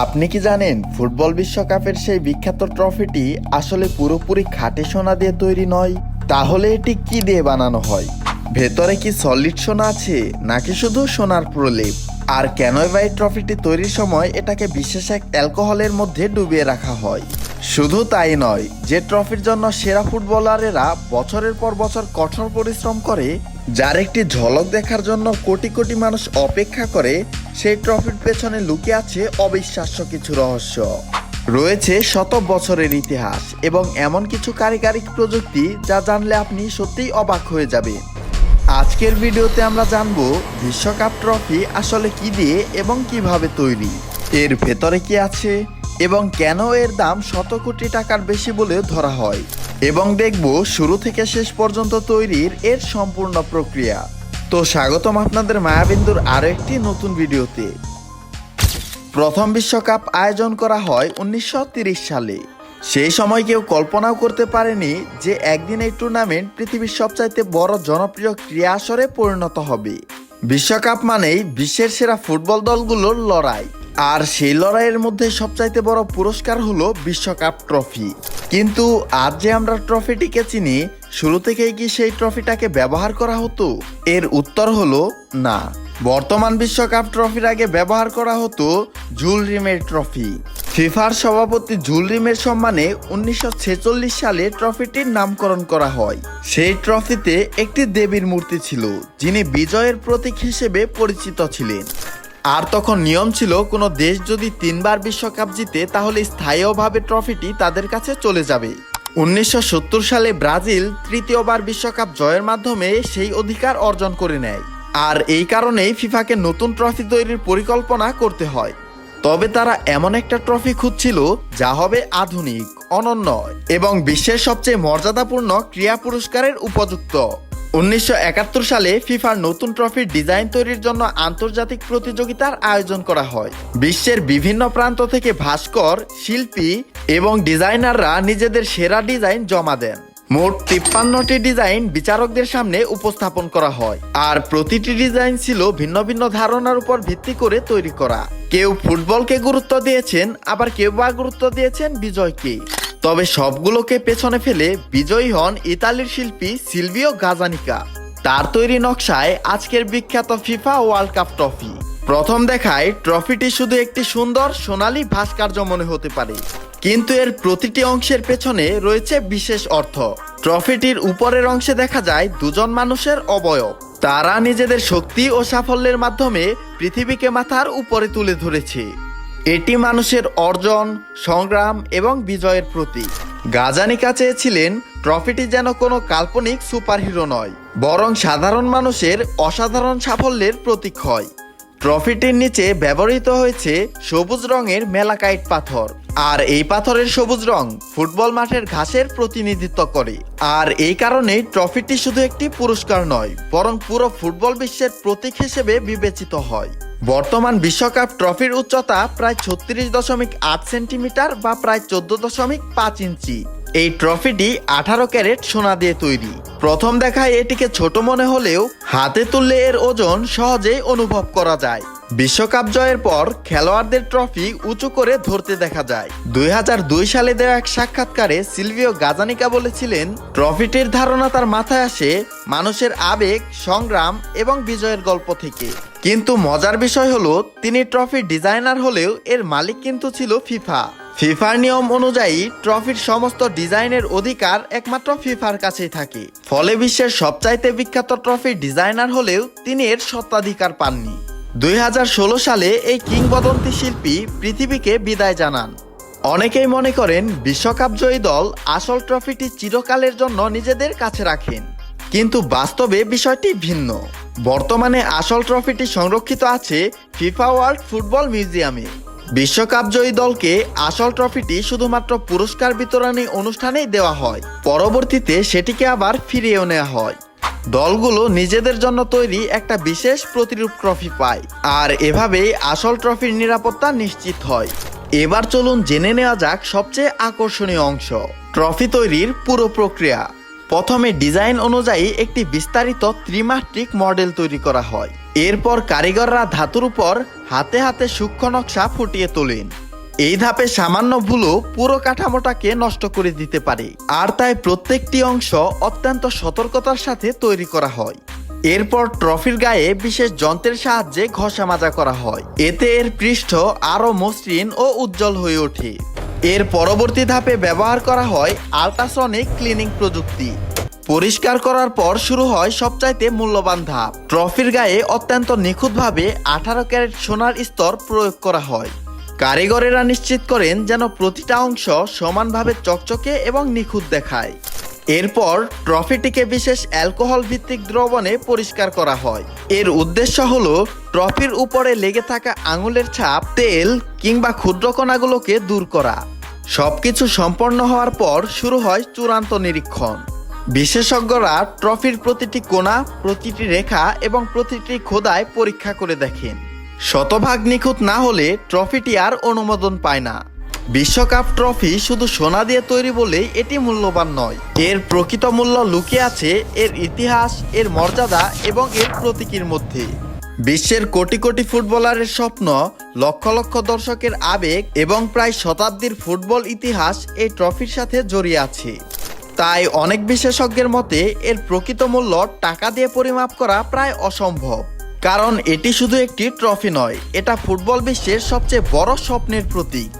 আপনি কি জানেন ফুটবল বিশ্বকাপের সেই বিখ্যাত ট্রফিটি আসলে পুরোপুরি খাঁটি সোনা দিয়ে তৈরি নয়? তাহলে এটি কি দিয়ে বানানো হয়? ভেতরে কি সলিড সোনা আছে নাকি শুধু সোনার প্রলেপ? আর কেনই বা এই ট্রফিটি তৈরির সময় এটাকে বিশেষ এক অ্যালকোহলের মধ্যে ডুবিয়ে রাখা হয়? শুধু তাই নয়, যে ট্রফির জন্য সেরা ফুটবলারেরা বছরের পর বছর কঠোর পরিশ্রম করে, যার একটি ঝলক দেখার জন্য কোটি কোটি মানুষ অপেক্ষা করে, সেই ট্রফির পেছনে লুকিয়ে আছে অবিশ্বাস্য কিছু রহস্য। রয়েছে শত বছরের ইতিহাস এবং এমন কিছু কারিগরি প্রযুক্তি যা জানলে আপনি সত্যিই অবাক হয়ে যাবেন। আজকের ভিডিওতে আমরা জানবো বিশ্বকাপ ট্রফি আসলে কি দিয়ে এবং কিভাবে তৈরি, এর ভেতরে কি আছে এবং কেন এর দাম শত কোটি টাকার বেশি বলেও ধরা হয়, এবং দেখব শুরু থেকে শেষ পর্যন্ত তৈরির এর সম্পূর্ণ প্রক্রিয়া। তো স্বাগতম আপনাদের মায়াবিন্দুর আরও একটি নতুন ভিডিওতে। প্রথম বিশ্বকাপ আয়োজন করা হয় 1930 সালে। সেই সময় কেউ কল্পনাও করতে পারেনি যে একদিন এই টুর্নামেন্ট পৃথিবীর সবচাইতে বড় জনপ্রিয় ক্রীড়া আসরে পরিণত হবে। বিশ্বকাপ মানেই বিশ্বের সেরা ফুটবল দলগুলোর লড়াই, আর সেই লড়াইয়ের মধ্যে সবচাইতে বড় পুরস্কার হলো বিশ্বকাপ ট্রফি। কিন্তু আজ যে আমরা ট্রফিটিকে চিনি, শুরু থেকেই কি সেই ট্রফিটাকে ব্যবহার করা হতো? এর উত্তর হলো না। বর্তমান বিশ্বকাপ ট্রফির আগে ব্যবহার করা হতো জুল রিমের ট্রফি। ফিফার সভাপতি জুল রিমের সম্মানে 1946 সালে ট্রফিটির নামকরণ করা হয়। সেই ট্রফিতে একটি দেবীর মূর্তি ছিল, যিনি বিজয়ের প্রতীক হিসেবে পরিচিত ছিলেন। আর তখন নিয়ম ছিল, কোনো দেশ যদি 3 বার বিশ্বকাপ জিতে তাহলে স্থায়ীভাবে ট্রফিটি তাদের কাছে চলে যাবে। 1970 সালে ব্রাজিল তৃতীয়বার বিশ্বকাপ জয়ের মাধ্যমে সেই অধিকার অর্জন করে নেয়, আর এই কারণেই ফিফাকে নতুন ট্রফি তৈরির পরিকল্পনা করতে হয়। তবে তারা এমন একটা ট্রফি খুঁজছিল যা হবে আধুনিক, অনন্য এবং বিশ্বের সবচেয়ে মর্যাদাপূর্ণ ক্রীড়া পুরস্কারের উপযুক্ত। 1971 সালে ফিফার নতুন ট্রফির ডিজাইন তৈরির জন্য আন্তর্জাতিক প্রতিযোগিতার আয়োজন করা হয়। বিশ্বের বিভিন্ন প্রান্ত থেকে ভাস্কর, শিল্পী এবং ডিজাইনাররা নিজেদের সেরা ডিজাইন জমা দেন। মোট 53টি ডিজাইন বিচারকদের সামনে উপস্থাপন করা হয়, আর প্রতিটি ডিজাইন ছিল ভিন্ন ভিন্ন ধারণার উপর ভিত্তি করে তৈরি করা। কেউ ফুটবলকে গুরুত্ব দিয়েছেন, আবার কেউ বা গুরুত্ব দিয়েছেন বিজয়কে। তবে সবগুলোকে পেছনে ফেলে বিজয়ী হন ইতালির শিল্পী সিলভিও গাজানিকা। তার তৈরি নকশায় আজকের বিখ্যাত ফিফা ওয়ার্ল্ড কাপ ট্রফি। প্রথম দেখায় ট্রফিটি শুধু একটি সুন্দর সোনালী ভাস্কর্য মনে হতে পারে, কিন্তু এর প্রতিটি অংশের পেছনে রয়েছে বিশেষ অর্থ। ট্রফিটির উপরের অংশে দেখা যায় দুজন মানুষের অবয়ব। তারা নিজেদের শক্তি ও সাফল্যের মাধ্যমে পৃথিবীকে মাথার উপরে তুলে ধরেছে। এটি মানুষের অর্জন, সংগ্রাম এবং বিজয়ের প্রতীক। গাজানিকা চেয়েছিলেন ট্রফিটি যেন কোনো কাল্পনিক সুপারহিরো নয়, বরং সাধারণ মানুষের অসাধারণ সাফল্যের প্রতীক হয়। ট্রফিটির নিচে ব্যবহৃত হয়েছে সবুজ রঙের মেলাকাইট পাথর, আর এই পাথরের সবুজ রং ফুটবল মাঠের ঘাসের প্রতিনিধিত্ব করে। আর এই কারণেই ট্রফিটি শুধু একটি পুরস্কার নয়, বরং পুরো ফুটবল বিশ্বের প্রতীক হিসেবে বিবেচিত হয়। বর্তমান বিশ্বকাপ ট্রফির উচ্চতা প্রায় 36.8 সেন্টিমিটার বা প্রায় 14.5 ইঞ্চি। এই ট্রফিটি 18 ক্যারেট সোনা দিয়ে তৈরি। প্রথম দেখায় এটিকে ছোট মনে হলেও হাতে তুললে এর ওজন সহজেই অনুভব করা যায়। বিশ্বকাপ জয়ের পর খেলোয়াড়দের ট্রফি উঁচু করে ধরতে দেখা যায়। 2002 সালে দেওয়া এক সাক্ষাৎকারে সিলভিও গাজানিকা বলেছিলেন, ট্রফিটির ধারণা তার মাথায় আসে মানুষের আবেগ, সংগ্রাম এবং বিজয়ের গল্প থেকে। কিন্তু মজার বিষয় হলো, তিনি ট্রফির ডিজাইনার হলেও এর মালিক কিন্তু ছিল ফিফা। ফিফার নিয়ম অনুযায়ী ট্রফির সমস্ত ডিজাইনের অধিকার একমাত্র ফিফার কাছেই থাকে। ফলে বিশ্বের সবচাইতে বিখ্যাত ট্রফির ডিজাইনার হলেও তিনি এর স্বত্বাধিকার পাননি। 2016 সালে এই কিংবদন্তি শিল্পী পৃথিবীকে বিদায় জানান। অনেকেই মনে করেন বিশ্বকাপ জয়ী দল আসল ট্রফিটি চিরকালের জন্য নিজেদের কাছে রাখেন, কিন্তু বাস্তবে বিষয়টি ভিন্ন। বর্তমানে আসল ট্রফিটি সংরক্ষিত আছে ফিফা ওয়ার্ল্ড ফুটবল মিউজিয়ামে। বিশ্বকাপ জয়ী দলকে আসল ট্রফিটি শুধুমাত্র পুরস্কার বিতরণী অনুষ্ঠানেই দেওয়া হয়, পরবর্তীতে সেটিকে আবার ফিরিয়েও নেওয়া হয়। দলগুলো নিজেদের জন্য তৈরি একটা বিশেষ প্রতিরূপ ট্রফি পায়, আর এভাবেই আসল ট্রফির নিরাপত্তা নিশ্চিত হয়। এবার চলুন জেনে নেওয়া যাক সবচেয়ে আকর্ষণীয় অংশ, ট্রফি তৈরির পুরো প্রক্রিয়া। প্রথমে ডিজাইন অনুযায়ী একটি বিস্তারিত ত্রিমাত্রিক মডেল তৈরি করা হয়। এরপর কারিগররা ধাতুর উপর হাতে হাতে সূক্ষ্ম নকশা ফুটিয়ে তোলেন। এই ধাপে সামান্য ভুলও পুরো কাঠামোটাকে নষ্ট করে দিতে পারে, আর তাই প্রত্যেকটি অংশ অত্যন্ত সতর্কতার সাথে তৈরি করা হয়। এরপর ট্রফির গায়ে বিশেষ যন্ত্রের সাহায্যে ঘষা মাজা করা হয়, এতে এর পৃষ্ঠ আরও মসৃণ ও উজ্জ্বল হয়ে ওঠে। এর পরবর্তী ধাপে ব্যবহার করা হয় আল্ট্রাসনিক ক্লিনিং প্রযুক্তি। পরিষ্কার করার পর শুরু হয় সবচাইতে মূল্যবান ধাপ। ট্রফির গায়ে অত্যন্ত নিখুঁতভাবে 18 ক্যারেট সোনার স্তর প্রয়োগ করা হয়। কারিগরেরা নিশ্চিত করেন যেন প্রতিটা অংশ সমানভাবে চকচকে এবং নিখুঁত দেখায়। এরপর ট্রফিটিকে বিশেষ অ্যালকোহল ভিত্তিক দ্রবণে পরিষ্কার করা হয়। এর উদ্দেশ্য হলো ট্রফির উপরে লেগে থাকা আঙুলের ছাপ, তেল কিংবা ক্ষুদ্র কণাগুলোকে দূর করা। সবকিছু সম্পন্ন হওয়ার পর শুরু হয় চূড়ান্ত নিরীক্ষণ। বিশেষজ্ঞরা ট্রফির প্রতিটি কোণা, প্রতিটি রেখা এবং প্রতিটি খোদাই পরীক্ষা করে দেখেন। শতভাগ নিখুঁত না হলে ট্রফিটি আর অনুমোদন পায় না। বিশ্বকাপ ট্রফি শুধু সোনা দিয়ে তৈরি বলেই এটি মূল্যবান নয়। এর প্রকৃত মূল্য লুকিয়ে আছে এর ইতিহাস, এর মর্যাদা এবং এর প্রতীকীর মধ্যে। বিশ্বের কোটি কোটি ফুটবলারের স্বপ্ন, লক্ষ লক্ষ দর্শকের আবেগ এবং প্রায় শতাব্দীর ফুটবল ইতিহাস এই ট্রফির সাথে জড়িয়ে আছে। তাই অনেক বিশেষজ্ঞের মতে এর প্রকৃত মূল্য টাকা দিয়ে পরিমাপ করা প্রায় অসম্ভব। কারণ এটি শুধু একটি ট্রফি নয়, এটা ফুটবল বিশ্বের সবচেয়ে বড় স্বপ্নের প্রতীক।